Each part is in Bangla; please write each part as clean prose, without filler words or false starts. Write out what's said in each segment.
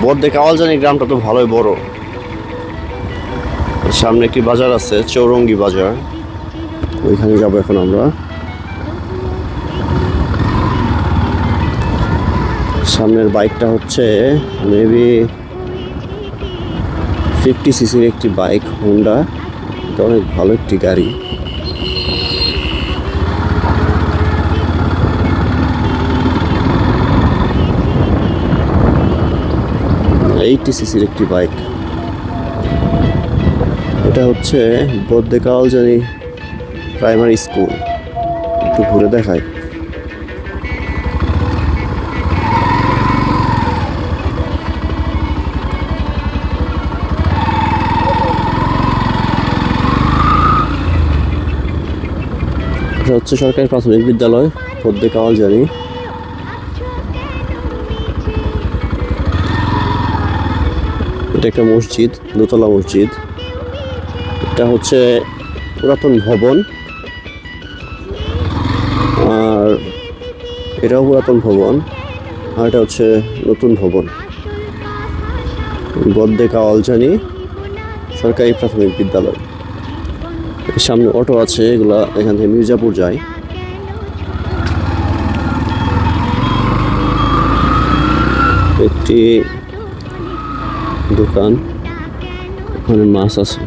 বদ্দে কাওয়ালজানি গ্রামটা তো ভালোই বড়। সামনে একটি বাজার আছে, চৌরঙ্গি বাজার, ওইখানে যাবো এখন আমরা। সামনের বাইকটা হচ্ছে মেবি 50 সিসির একটি বাইক, হোন্ডা। এটা অনেক ভালো একটি গাড়ি। সিসির একটি বাইক। এটা হচ্ছে বদ্দে কাওয়ালজানি প্রাইমারি স্কুল। একটু ঘুরে দেখায়। এটা হচ্ছে সরকারি প্রাথমিক বিদ্যালয় বদ্দে কাওয়ালজানি। এটা একটা মসজিদ, দোতলা মসজিদ। এটা হচ্ছে পুরাতন ভবন, আর এটাও পুরাতন ভবন, আর এটা হচ্ছে নতুন ভবন। বদ্দে কাওয়ালজানি সরকারি প্রাথমিক বিদ্যালয়। সামনে অটো আছে, এগুলা এখান থেকে মির্জাপুর যায়। একটি দোকান, ওখানে মাছ আছে।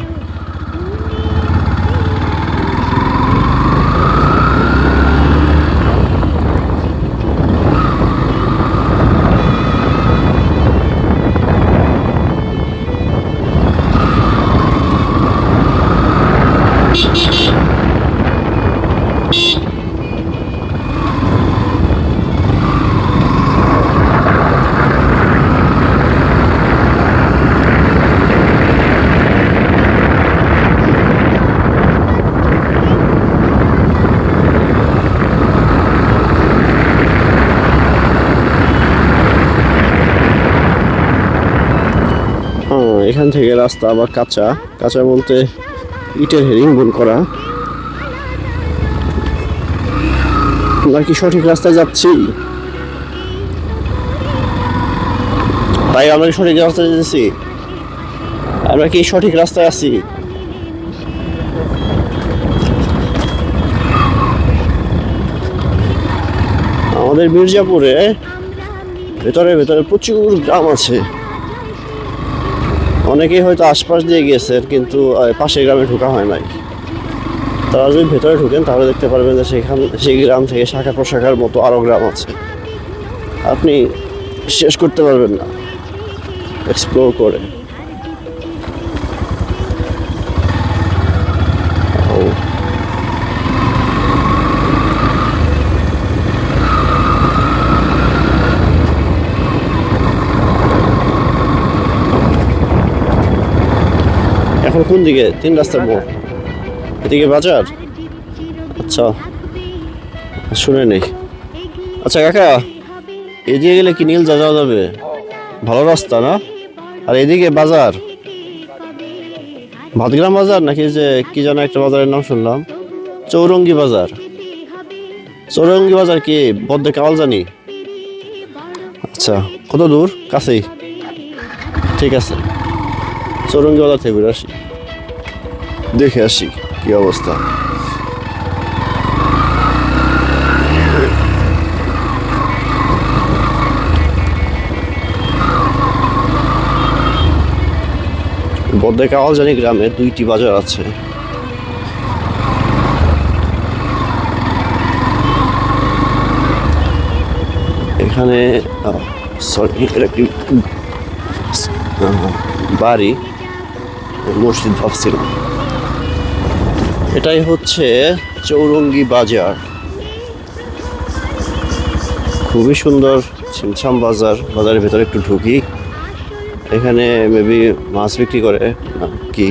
এখান থেকে রাস্তা আবার কাঁচা, কাঁচা বলতে ইটের হেরিং বুন করা। আমরা কি সঠিক রাস্তায় যাচ্ছি? তাই আমরা কি সঠিক রাস্তায় যেতেছি? আমরা কি সঠিক রাস্তায় আছি? আমাদের মির্জাপুরে ভেতরে ভেতরে প্রচুর গ্রাম আছে। অনেকেই হয়তো আশপাশ দিয়ে গেছে, কিন্তু পাশের গ্রামে ঢোকা হয় নাই। তারা যদি ভেতরে ঢুকেন তাহলে দেখতে পারবেন যে সেই গ্রাম থেকে শাখা প্রশাখার মতো আরও গ্রাম আছে। আপনি শেষ করতে পারবেন না এক্সপ্লোর করে। এখন কোন দিকে? 3 রাস্তার মোড়, এদিকে বাজার। আচ্ছা, শুনে নেই। আচ্ছা কাকা, এদিকে গেলে কি নীল যাওয়া যাবে? ভালো রাস্তা না? আর এদিকে বাজার, ভাতগ্রাম বাজার নাকি যে কি যেন একটা বাজারের নাম শুনলাম, চৌরঙ্গি বাজার। চৌরঙ্গি বাজার কি বদ্দে কাওয়ালজানি? আচ্ছা, কত দূর? কাছেই, ঠিক আছে। চৌরঙ্গি বাজার থেকে ঘুরে আসি, দেখে আসি কি অবস্থা। বদ্দে কাওয়ালজানি গ্রামে 2টি বাজার আছে। এখানে সরি, এটা কি বাড়ি, মসজিদ ভাবছিলাম। এটাই হচ্ছে চৌরঙ্গি বাজার। খুবই সুন্দর ছিমছাম বাজার। বাজারের ভেতরে একটু ঢুকি, এখানে মেবি মাছ বিক্রি করে কি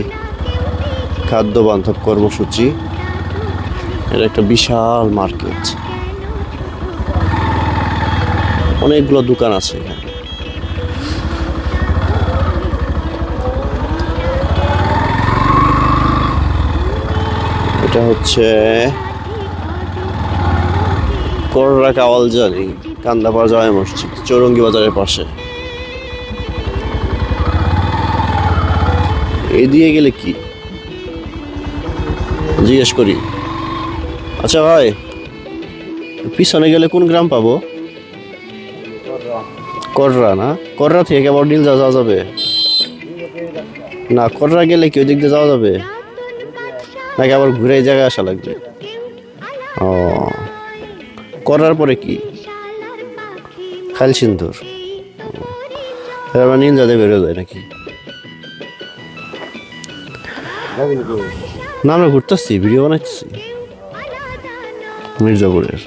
খাদ্য বান্ধব কর্মসূচি। এটা একটা বিশাল মার্কেট, অনেকগুলো দোকান আছে এখানে। এটা হচ্ছে কররা কাওয়ালজানি কান্দাপাড়া জামে মসজিদ, চৌরঙ্গি বাজারের পাশে। এই দিয়ে গেলে কি জিজ্ঞেস করি। আচ্ছা ভাই, পিছনে গেলে কোন গ্রাম পাবো? কররা না? কররা থেকে আবার নীলজা যাওয়া যাবে না? কররা গেলে কি ওই দিক দিয়ে যাওয়া যাবে নাকি আবার ঘুরে এই জায়গায় আসা লাগবে? ও, কররার পরে কি? খাইল সিন্ধুর। নীলজাতে বেরো যায় নাকি? না, আমরা ঘুরতেছি, ভিডিও বানাচ্ছি মির্জাপুরের।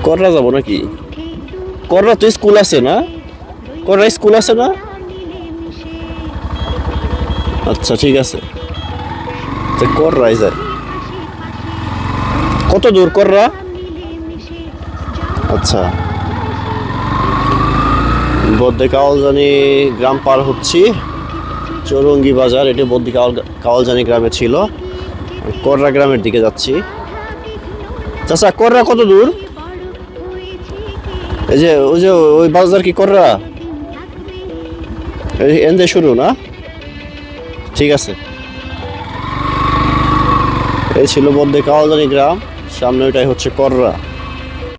কররা যাবো নাকি? কররা তো স্কুল আছে না? কররা স্কুল আছে না? আচ্ছা ঠিক আছে, কররাই যায়। কত দূর কররা? আচ্ছা, বদ্দে কাওয়ালজানি গ্রাম পার হচ্ছি। চৌরঙ্গি বাজার, এটি বদ্দে কাওয়ালজানি গ্রামে ছিল। কররা গ্রামের দিকে যাচ্ছি। চাচা, কররা কত দূর? এই যে ওই বাজার কি কররা? এনদে শুরু না? ঠিক আছে। এই ছিল বদ্দে কাওয়ালজানি গ্রাম, সামনে ওইটাই হচ্ছে কররা।